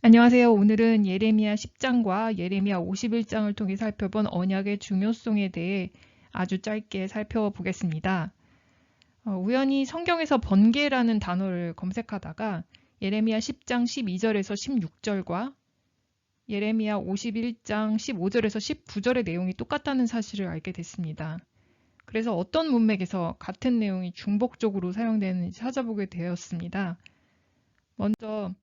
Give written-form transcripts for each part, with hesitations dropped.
안녕하세요. 오늘은 예레미야 10장과 예레미야 51장을 통해 살펴본 언약의 중요성에 대해 아주 짧게 살펴보겠습니다. 우연히 성경에서 번개라는 단어를 검색하다가 예레미야 10장 12절에서 16절과 예레미야 51장 15절에서 19절의 내용이 똑같다는 사실을 알게 됐습니다. 그래서 어떤 문맥에서 같은 내용이 중복적으로 사용되는지 찾아보게 되었습니다. 먼저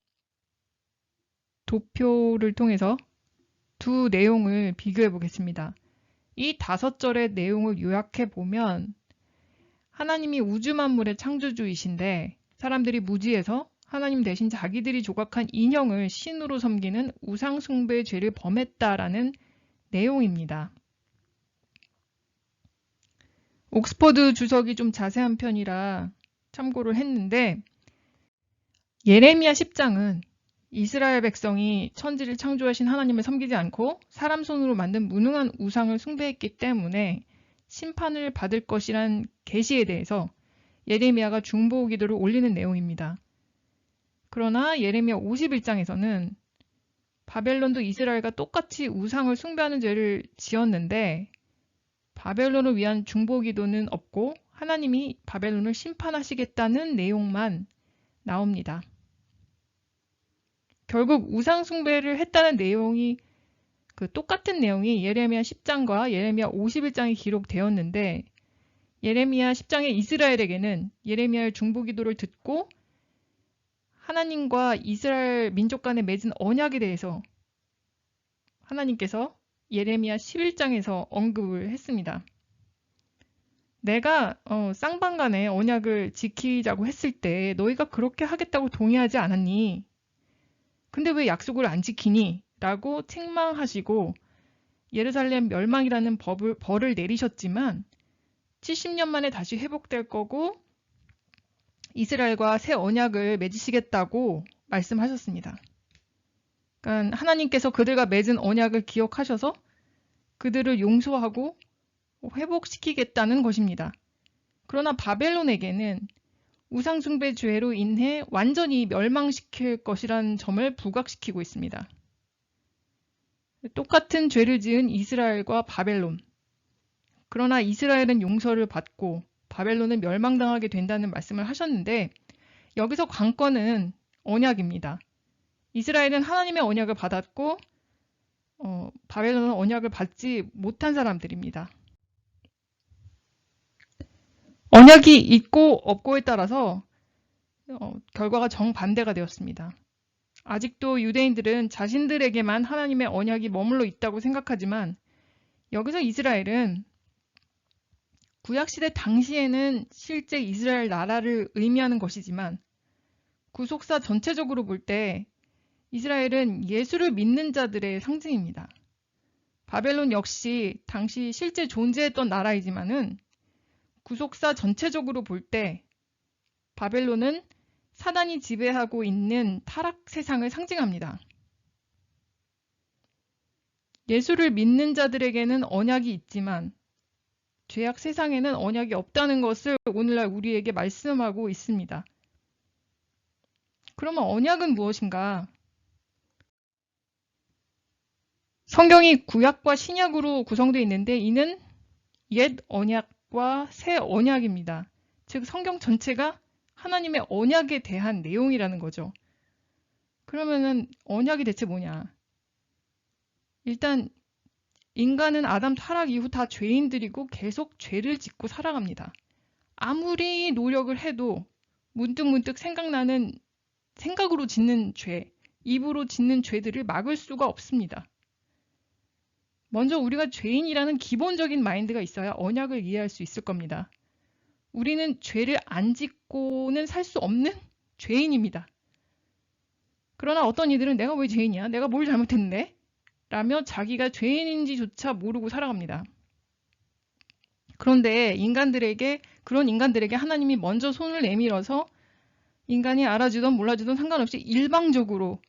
도표를 통해서 두 내용을 비교해 보겠습니다. 이 5절의 내용을 요약해 보면 하나님이 우주 만물의 창조주이신데 사람들이 무지해서 하나님 대신 자기들이 조각한 인형을 신으로 섬기는 우상 숭배의 죄를 범했다라는 내용입니다. 옥스퍼드 주석이 좀 자세한 편이라 참고를 했는데 예레미야 10장은 이스라엘 백성이 천지를 창조하신 하나님을 섬기지 않고 사람 손으로 만든 무능한 우상을 숭배했기 때문에 심판을 받을 것이란 계시에 대해서 예레미야가 중보 기도를 올리는 내용입니다. 그러나 예레미야 51장에서는 바벨론도 이스라엘과 똑같이 우상을 숭배하는 죄를 지었는데 바벨론을 위한 중보 기도는 없고 하나님이 바벨론을 심판하시겠다는 내용만 나옵니다. 결국 우상 숭배를 했다는 내용이 똑같은 내용이 예레미야 10장과 예레미야 51장에 기록되었는데 예레미야 10장의 이스라엘에게는 예레미야의 중보 기도를 듣고 하나님과 이스라엘 민족 간에 맺은 언약에 대해서 하나님께서 예레미야 11장에서 언급을 했습니다. 내가 쌍방간의 언약을 지키자고 했을 때 너희가 그렇게 하겠다고 동의하지 않았니? 근데 왜 약속을 안 지키니? 라고 책망하시고 예루살렘 멸망이라는 벌을 내리셨지만 70년 만에 다시 회복될 거고 이스라엘과 새 언약을 맺으시겠다고 말씀하셨습니다. 그러니까 하나님께서 그들과 맺은 언약을 기억하셔서 그들을 용서하고 회복시키겠다는 것입니다. 그러나 바벨론에게는 우상숭배 죄로 인해 완전히 멸망시킬 것이라는 점을 부각시키고 있습니다. 똑같은 죄를 지은 이스라엘과 바벨론. 그러나 이스라엘은 용서를 받고 바벨론은 멸망당하게 된다는 말씀을 하셨는데 여기서 관건은 언약입니다. 이스라엘은 하나님의 언약을 받았고 바벨론은 언약을 받지 못한 사람들입니다. 언약이 있고 없고에 따라서 결과가 정반대가 되었습니다. 아직도 유대인들은 자신들에게만 하나님의 언약이 머물러 있다고 생각하지만 여기서 이스라엘은 구약시대 당시에는 실제 이스라엘 나라를 의미하는 것이지만 구속사 전체적으로 볼 때 이스라엘은 예수를 믿는 자들의 상징입니다. 바벨론 역시 당시 실제 존재했던 나라이지만은 구속사 전체적으로 볼 때 바벨론은 사단이 지배하고 있는 타락 세상을 상징합니다. 예수를 믿는 자들에게는 언약이 있지만 죄악 세상에는 언약이 없다는 것을 오늘날 우리에게 말씀하고 있습니다. 그러면 언약은 무엇인가? 성경이 구약과 신약으로 구성되어 있는데 이는 옛 언약과 새 언약입니다. 즉 성경 전체가 하나님의 언약에 대한 내용이라는 거죠. 그러면은 언약이 대체 뭐냐? 일단 인간은 아담 타락 이후 다 죄인들이고 계속 죄를 짓고 살아갑니다. 아무리 노력을 해도 문득문득 생각나는 생각으로 짓는 죄, 입으로 짓는 죄들을 막을 수가 없습니다. 먼저 우리가 죄인이라는 기본적인 마인드가 있어야 언약을 이해할 수 있을 겁니다. 우리는 죄를 안 짓고는 살 수 없는 죄인입니다. 그러나 어떤 이들은 내가 왜 죄인이야? 내가 뭘 잘못했는데? 라며 자기가 죄인인지조차 모르고 살아갑니다. 그런데 그런 인간들에게 하나님이 먼저 손을 내밀어서 인간이 알아주든 몰라주든 상관없이 일방적으로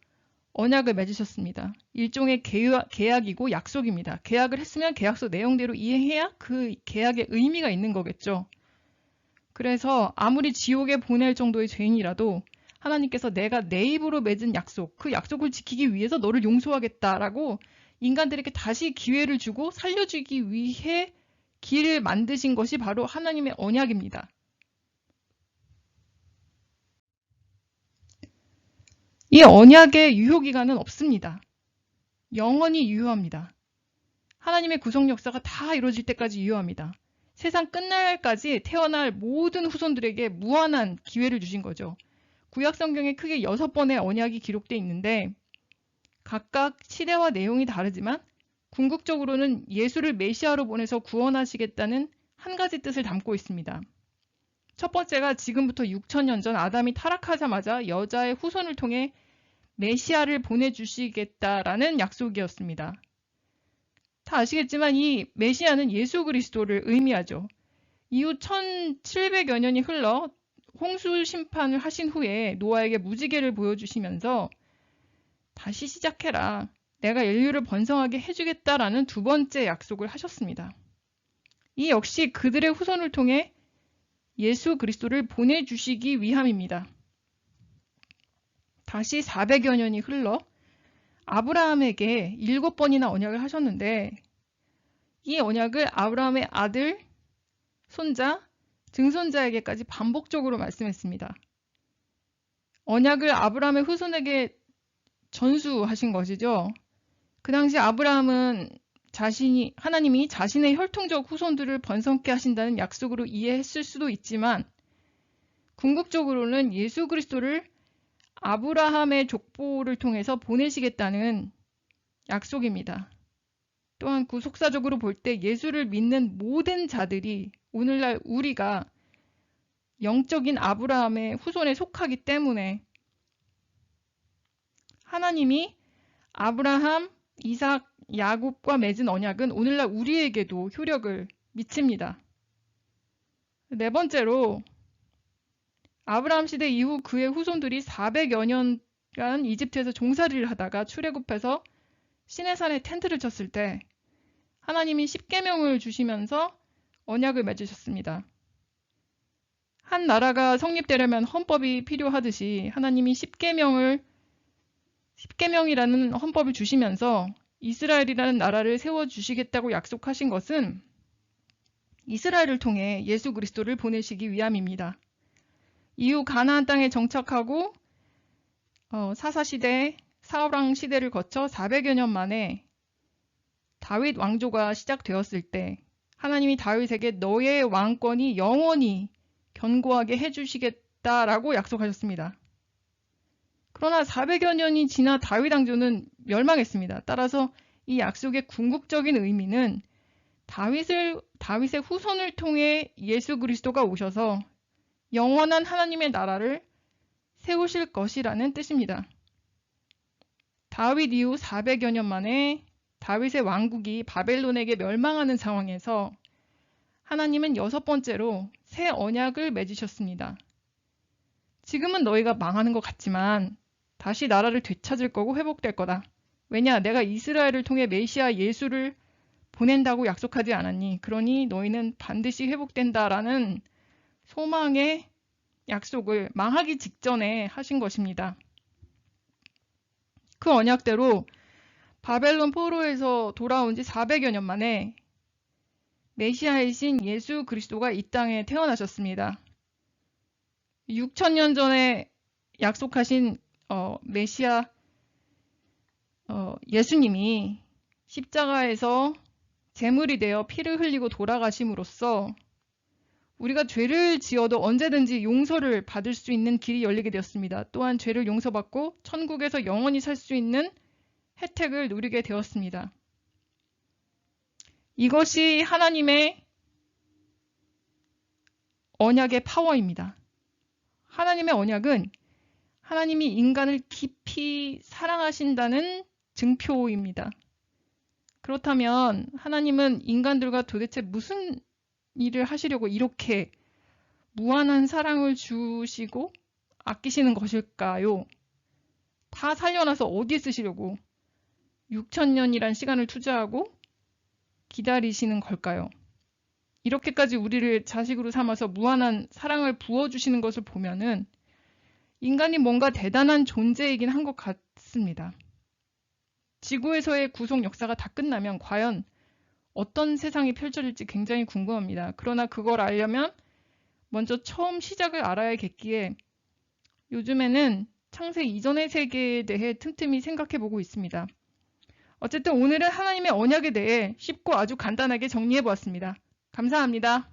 언약을 맺으셨습니다. 일종의 계약이고 약속입니다. 계약을 했으면 계약서 내용대로 이해해야 그 계약의 의미가 있는 거겠죠. 그래서 아무리 지옥에 보낼 정도의 죄인이라도 하나님께서 내가 내 입으로 맺은 약속, 그 약속을 지키기 위해서 너를 용서하겠다라고 인간들에게 다시 기회를 주고 살려주기 위해 길을 만드신 것이 바로 하나님의 언약입니다. 이 언약의 유효기간은 없습니다. 영원히 유효합니다. 하나님의 구속 역사가 다 이루어질 때까지 유효합니다. 세상 끝날까지 태어날 모든 후손들에게 무한한 기회를 주신 거죠. 구약 성경에 크게 6번의 언약이 기록되어 있는데 각각 시대와 내용이 다르지만 궁극적으로는 예수를 메시아로 보내서 구원하시겠다는 한 가지 뜻을 담고 있습니다. 첫 번째가 지금부터 6,000년 전 아담이 타락하자마자 여자의 후손을 통해 메시아를 보내주시겠다라는 약속이었습니다. 다 아시겠지만 이 메시아는 예수 그리스도를 의미하죠. 이후 1700여 년이 흘러 홍수 심판을 하신 후에 노아에게 무지개를 보여주시면서 다시 시작해라. 내가 인류를 번성하게 해주겠다라는 두 번째 약속을 하셨습니다. 이 역시 그들의 후손을 통해 예수 그리스도를 보내주시기 위함입니다. 다시 400여 년이 흘러 아브라함에게 7번이나 언약을 하셨는데 이 언약을 아브라함의 아들, 손자, 증손자에게까지 반복적으로 말씀했습니다. 언약을 아브라함의 후손에게 전수하신 것이죠. 그 당시 아브라함은 하나님이 자신의 혈통적 후손들을 번성케 하신다는 약속으로 이해했을 수도 있지만 궁극적으로는 예수 그리스도를 아브라함의 족보를 통해서 보내시겠다는 약속입니다. 또한 구속사적으로 볼 때 예수를 믿는 모든 자들이 오늘날 우리가 영적인 아브라함의 후손에 속하기 때문에 하나님이 아브라함, 이삭, 야곱과 맺은 언약은 오늘날 우리에게도 효력을 미칩니다. 네 번째로 아브라함 시대 이후 그의 후손들이 400여 년간 이집트에서 종살이를 하다가 출애굽해서 시내산에 텐트를 쳤을 때 하나님이 십계명을 주시면서 언약을 맺으셨습니다. 한 나라가 성립되려면 헌법이 필요하듯이 하나님이 십계명이라는 헌법을 주시면서 이스라엘이라는 나라를 세워주시겠다고 약속하신 것은 이스라엘을 통해 예수 그리스도를 보내시기 위함입니다. 이후 가나안 땅에 정착하고 사사시대, 사울왕 시대를 거쳐 400여 년 만에 다윗 왕조가 시작되었을 때 하나님이 다윗에게 너의 왕권이 영원히 견고하게 해주시겠다라고 약속하셨습니다. 그러나 400여 년이 지나 다윗 왕조는 멸망했습니다. 따라서 이 약속의 궁극적인 의미는 다윗의 후손을 통해 예수 그리스도가 오셔서 영원한 하나님의 나라를 세우실 것이라는 뜻입니다. 다윗 이후 400여 년 만에 다윗의 왕국이 바벨론에게 멸망하는 상황에서 하나님은 6번째로 새 언약을 맺으셨습니다. 지금은 너희가 망하는 것 같지만 다시 나라를 되찾을 거고 회복될 거다. 왜냐? 내가 이스라엘을 통해 메시아 예수를 보낸다고 약속하지 않았니? 그러니 너희는 반드시 회복된다라는 소망의 약속을 망하기 직전에 하신 것입니다. 그 언약대로 바벨론 포로에서 돌아온 지 400여 년 만에 메시아이신 예수 그리스도가 이 땅에 태어나셨습니다. 6,000년 전에 약속하신 메시아 예수님이 십자가에서 제물이 되어 피를 흘리고 돌아가심으로써 우리가 죄를 지어도 언제든지 용서를 받을 수 있는 길이 열리게 되었습니다. 또한 죄를 용서받고 천국에서 영원히 살 수 있는 혜택을 누리게 되었습니다. 이것이 하나님의 언약의 파워입니다. 하나님의 언약은 하나님이 인간을 깊이 사랑하신다는 증표입니다. 그렇다면 하나님은 인간들과 도대체 무슨 일을 하시려고 이렇게 무한한 사랑을 주시고 아끼시는 것일까요? 다 살려놔서 어디에 쓰시려고 6,000년이란 시간을 투자하고 기다리시는 걸까요? 이렇게까지 우리를 자식으로 삼아서 무한한 사랑을 부어주시는 것을 보면은 인간이 뭔가 대단한 존재이긴 한 것 같습니다. 지구에서의 구속 역사가 다 끝나면 과연 어떤 세상이 펼쳐질지 굉장히 궁금합니다. 그러나 그걸 알려면 먼저 처음 시작을 알아야겠기에 요즘에는 창세 이전의 세계에 대해 틈틈이 생각해 보고 있습니다. 어쨌든 오늘은 하나님의 언약에 대해 쉽고 아주 간단하게 정리해 보았습니다. 감사합니다.